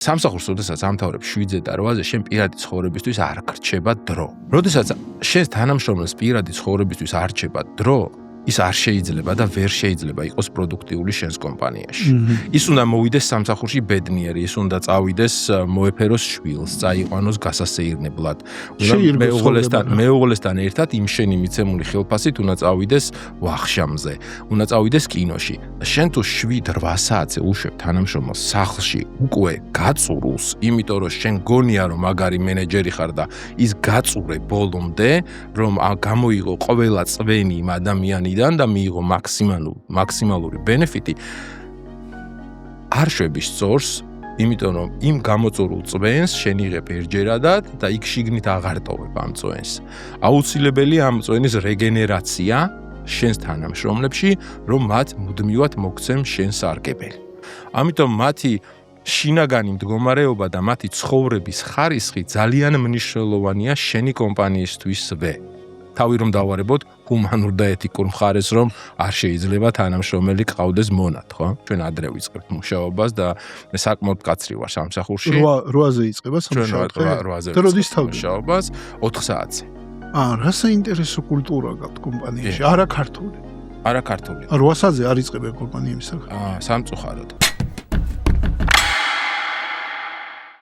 სამსახურს, როდესაც ამთავრებ 7-ზე და 8-ზე, შენ პირადი ცხოვრებისთვის არ გრჩება დრო. როდესაც შენს თანამშრომელს პირადი ცხოვრებისთვის არ რჩება დრო, ის არ შეიძლება და ვერ შეიძლება იყოს პროდუქტიული შენს კომპანიაში. ის უნდა მოვიდეს სამსახურში ბედნიერი, ის უნდა წავიდეს მოეფეროს შვილს, წაიყვანოს გასასეირნებლად. მეუღლესთან ერთად იმ შენი მიცემული ხელფასით უნდა წავიდეს ვახშამზე, უნდა წავიდეს კინოში. შენ თუ 7-8 საათზე უშვებ თანამშრომელს სახლში, უკვე გაწურულს, იმიტომ რომ შენ გონია რომ მაგარი მენეჯერი ხარ და ის გაწურე ბოლომდე, რომ გამოიღო ყველა წვენი იმ ადამიანი და მიიღო მაქსიმალური ბენეფიტი არ შვების სწორს, იმიტომ რომ იმ გამოწურულ წვენს შენ იღებ ერთჯერადად და იქ შიგნით აღარ ტოვებ ამ წვენს. აუცილებელია ამ წვენის რეგენერაცია შენს თანამშრომლებში, რომ მათ მუდმივად მოგცემ შენ სარგებელი. ამიტომ მათი შინაგანი მდგომარეობა და მათი ცხოვრების ხარისხი ძალიან მნიშვნელოვანია შენი კომპანიისთვისვე. თავი რომ დავარებოთ ჰუმანურ და ეთიკურ მხარეს, რომ არ შეიძლება თანამშრომელი ყავდეს მონად, ხო? ჩვენ ადრე ვიწყებთ მუშაობას და საკმაოდ კაცრი ვარ სამსახურში. 8-ზე იწყება სამუშაო. 8-ზე მუშაობას 4 საათზე. რა საინტერესო კულტურა გაქვთ კომპანიაში, არა ქართული. 8 საათზე არ იწყებენ კომპანიების სახე. სამწუხაროდ.